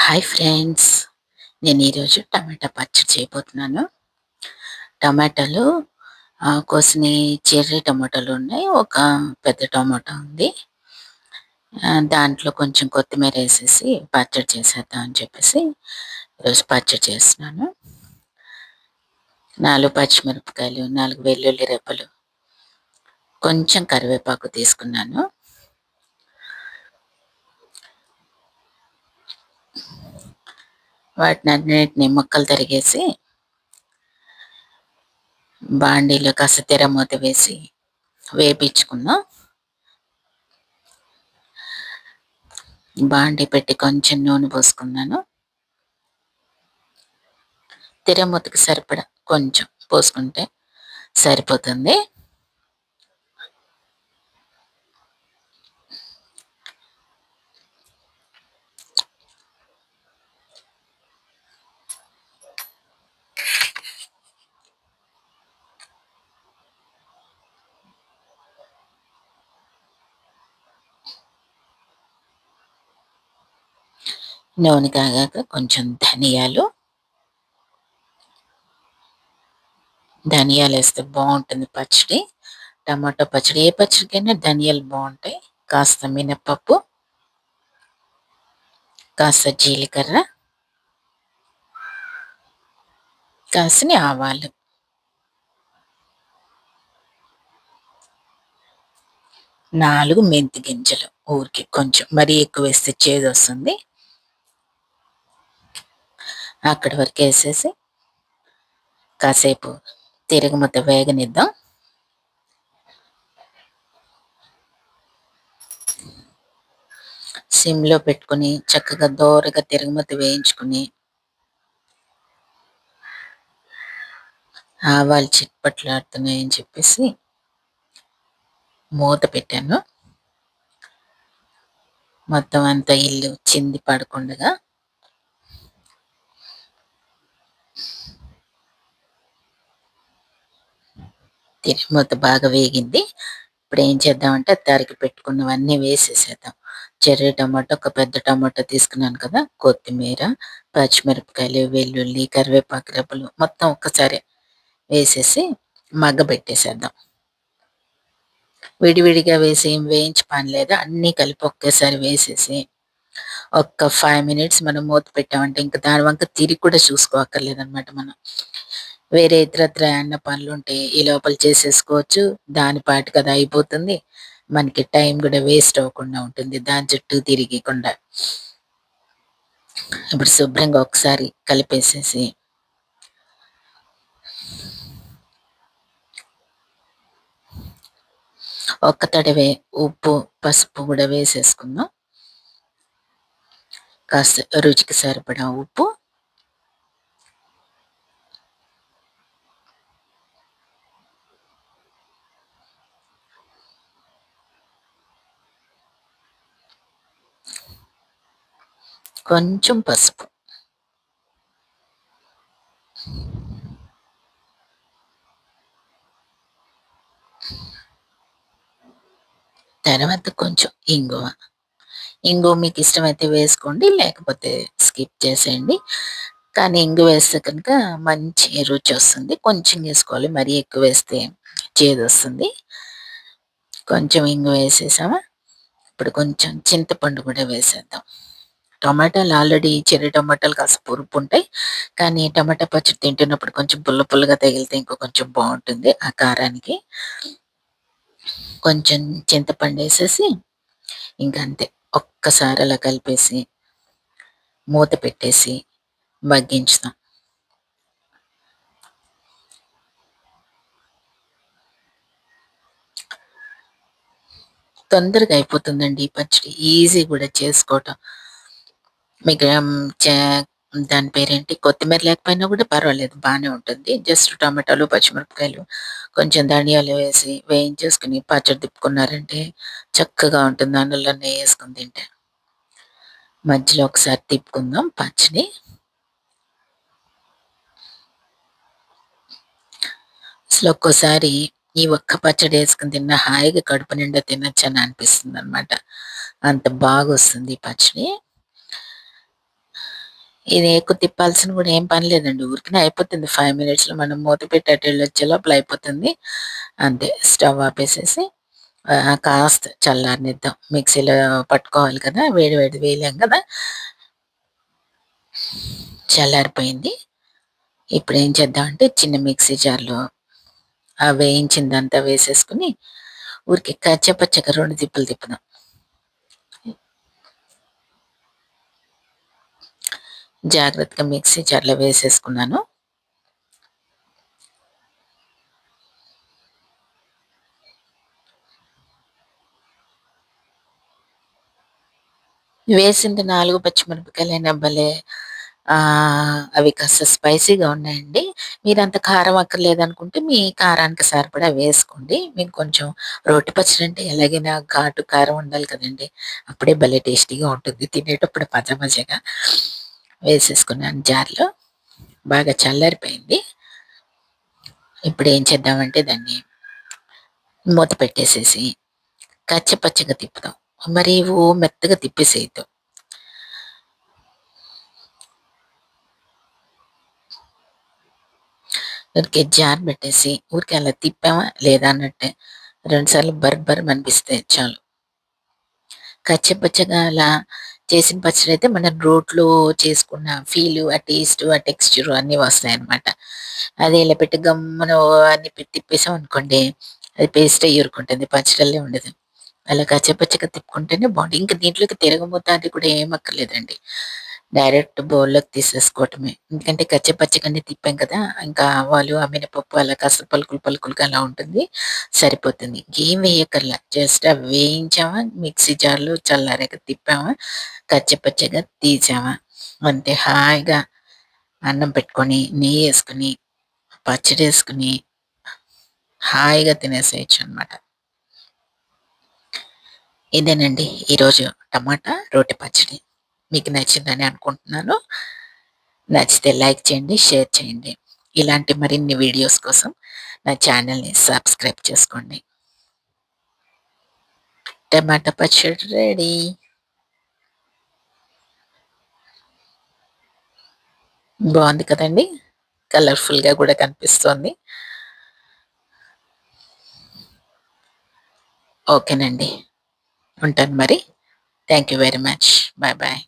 Hi friends. నేను ఈరోజు టమాటా పచ్చడి చేయబోతున్నాను. టమాటాలు కోసినయి చెర్రీ టమాటాలున్నాయి. ఒక పెద్ద టమాటా ఉంది. దాంట్లో కొంచెం కొత్తిమీరేసేసి పచ్చడి చేసేద్దాం అని చెప్పేసి ఈరోజు పచ్చడి చేస్తున్నాను. 4 పచ్చిమిరపకాయలు, 4 వెల్లుల్లి రెబ్బలు, కొంచెం కరివేపాకు తీసుకున్నాను. వాటినన్నిటిని ముక్కలు తరిగేసి బాండీలో కాస్త తెరమూత వేసి వేపించుకుందాం. బాండీ పెట్టి కొంచెం నూనె పోసుకున్నాను. తిరమూతకి సరిపడా కొంచెం పోసుకుంటే సరిపోతుంది. నూనె కాగాక కొంచెం ధనియాలు వేస్తే బాగుంటుంది పచ్చడి. టమాటో పచ్చడి ఏ పచ్చడికైనా ధనియాలు బాగుంటాయి. కాస్త మినపప్పు, కాస్త జీలకర్ర, కాసిని ఆవాలు, 4 మెంతి గింజలు, ఊరికి కొంచెం మరీ ఎక్కువ వేస్తే చేదు వస్తుంది. అక్కడి వరకు వేసేసి కాసేపు తిరగమూత వేగనిద్దాం. సిమ్లో పెట్టుకుని చక్కగా దోరగా తిరగమూత వేయించుకుని ఆవాలు చిట్పట్లాడుతున్నాయని చెప్పేసి మూత పెట్టాను. మొత్తం అంతా ఇల్లు చింది పడకుండగా తిరగమూత బాగా వేగింది. ఇప్పుడు ఏం చేద్దామంటే తరిగి పెట్టుకున్నవన్నీ వేసేసేద్దాం. చెర్రీ టమాటో, ఒక పెద్ద టమాటో తీసుకున్నాను కదా, కొత్తిమీర, పచ్చిమిరపకాయలు, వెల్లుల్లి, కరివేపాకు రెబ్బలు మొత్తం ఒక్కసారి వేసేసి మగ్గబెట్టేసేద్దాం. విడివిడిగా వేసి ఏం వేయించి పని లేదు. అన్నీ కలిపి ఒకేసారి వేసేసి ఒక్క 5 మినిట్స్ మనం మూత పెట్టామంటే ఇంకా దాని వంక తిరిగి కూడా చూసుకోక్కర్లేదనమాట మనం. వేరే ఇతరత్ర ఏమన్నా పనులుంటే ఈ లోపల చేసేసుకోవచ్చు. దాని పాటికి అది అయిపోతుంది. మనకి టైం కూడా వేస్ట్ అవ్వకుండా ఉంటుంది దాని చుట్టూ తిరిగకుండా. ఇప్పుడు శుభ్రంగా ఒకసారి కలిపేసేసి ఒక్క తడవే ఉప్పు, పసుపు కూడా వేసేసుకుందాం. కాస్త రుచికి సరిపడా ఉప్పు, కొంచెం పసుపు, తర్వాత కొంచెం ఇంగువ. ఇంగువ మీకు ఇష్టమైతే వేసుకోండి, లేకపోతే స్కిప్ చేసేయండి. కానీ ఇంగువ వేస్తే కనుక మంచి రుచి వస్తుంది. కొంచెం వేసుకోవాలి, మరీ ఎక్కువ వేస్తే చేదు వస్తుంది. కొంచెం ఇంగువ వేసేసామా, ఇప్పుడు కొంచెం చింతపండు కూడా వేసేద్దాం. టమాటాలు ఆల్రెడీ చెర్రీ టమాటాలు కాస్త పులుపు ఉంటాయి. కానీ టమాటా పచ్చడి తింటున్నప్పుడు కొంచెం పుల్ల పుల్లగా తగిలితే ఇంకో కొంచెం బాగుంటుంది ఆ కారానికి. కొంచెం చింతపండు వేసేసి ఇంకంతే ఒక్కసారి అలా కలిపేసి మూత పెట్టేసి మగ్గించుదాం. తొందరగా అయిపోతుందండి ఈ పచ్చడి, ఈజీ కూడా చేసుకోవటం. మీకు దాని పేరేంటి, కొత్తిమీర లేకపోయినా కూడా పర్వాలేదు, బాగానే ఉంటుంది. జస్ట్ టమాటాలు, పచ్చిమిరపకాయలు, కొంచెం ధనియాలు వేసి వేయించేసుకుని పచ్చడి తిప్పుకున్నారంటే చక్కగా ఉంటుంది. అన్నంలో నెయ్యి వేసుకుని తింటే. మధ్యలో ఒకసారి తిప్పుకుందాం పచ్చడి. అసలు ఒక్కోసారి ఈ ఒక్క పచ్చడి వేసుకుని తిన్నా హాయిగా కడుపు నిండా తినొచ్చు అని అనిపిస్తుంది అనమాట. అంత బాగా వస్తుంది ఈ పచ్చడి. ఇది ఎక్కువ తిప్పాల్సిన కూడా ఏం పని లేదండి. ఊరికనే అయిపోతుంది. 5 మినిట్స్‌లో మనం మూత పెట్టి అటు ఎళ్ళొచ్చే లోపల అయిపోతుంది. అంతే స్టవ్ ఆపేసేసి కాస్త చల్లారనిద్దాం. మిక్సీలో పట్టుకోవాలి కదా! వేడి వేడిది వేయలేం కదా! చల్లారిపోయింది. ఇప్పుడేం చేద్దామంటే చిన్న మిక్సీ జార్‌లో ఆ వేయించిందంతా వేసేసుకొని ఊరికే కచ్చాపచ్చాగా 2 తిప్పులు తిప్పుదాం. జాగ్రత్తగా మిక్సీ జార్‌లో వేసేసుకున్నాను. వేసింది 4 పచ్చిమిరపకాయలైనా భలే అవి కాస్త స్పైసీగా ఉన్నాయండి. మీరంత కారం అక్కర్లేదనుకుంటే మీ కారానికి సరిపడా వేసుకోండి. మీకు కొంచెం రోటి పచ్చడి అంటే ఎలాగైనా ఘాటు, కారం ఉండాలి కదండీ! అప్పుడే భలే టేస్టీగా ఉంటుంది. తినేటప్పుడు మజా మజాగా వేసేసుకున్నాను జార్‌లో. బాగా చల్లారిపోయింది. ఇప్పుడేం చేద్దామంటే దాన్ని మూత పెట్టేసేసి కచ్చపచ్చగా తిప్పుదాం. మరీ మెత్తగా తిప్పేసేయొద్దు. ఊరికే జార్ పెట్టేసి ఊరికే అలా తిప్పామా లేదా అన్నట్టే 2 సార్లు బర్ మనిపిస్తే చాలు. కచ్చాపచ్చాగా అలా చేసిన పచ్చడైతే మనం రోట్లో చేసుకున్న ఫీలు, ఆ టేస్టు, ఆ టెక్స్చరు అన్నీ వస్తాయన్నమాట. అదే ఇలా పెట్టి గమ్మున అని పెట్టి తిప్పేసామనుకోండి, అది పేస్ట్ అయ్యి ఊరుకుంటుంది. పచ్చడల్లే ఉండదు. అలా కచ్చాపచ్చాగా తిప్పుకుంటేనే బావుంటాయి. ఇంక దీంట్లోకి తిరగమోత్త అది కూడా ఏం అక్కర్లేదండి. డైరెక్ట్ బౌల్‌లోకి తీసేసుకోవటమే. ఎందుకంటే కచ్చాపచ్చాగానే తిప్పాం కదా! ఇంకా ఆవాలు, ఆ మినపప్పు అలా కాస్త పలుకులు పలుకులుగా అలా ఉంటుంది. సరిపోతుంది. ఇంకేం వేయక్కర్లా. జస్ట్ అవి వేయించామా, మిక్సీ జార్‌లో చల్లారాక తిప్పామా, కచ్చాపచ్చాగా తీసామా, అంతే హాయిగా అన్నం పెట్టుకొని, నెయ్యేసుకొని, పచ్చడేసుకొని హాయిగా తినేసేయొచ్చనమాట. ఇదేనండి ఈరోజు టమాటా రోటి పచ్చడి. మీకు నచ్చిందని అనుకుంటున్నాను. నచ్చితే లైక్ చేయండి, షేర్ చేయండి. ఇలాంటి మరిన్ని వీడియోస్ కోసం నా ఛానెల్‌ని సబ్స్క్రైబ్ చేసుకోండి. టమాటా పచ్చడి రెడీ. బావుంది కదండీ! కలర్‌ఫుల్‌గా గూడా కనిపిస్తోంది. ఓకేనండి. ఉంటాను మరి. Thank you very much. Bye bye.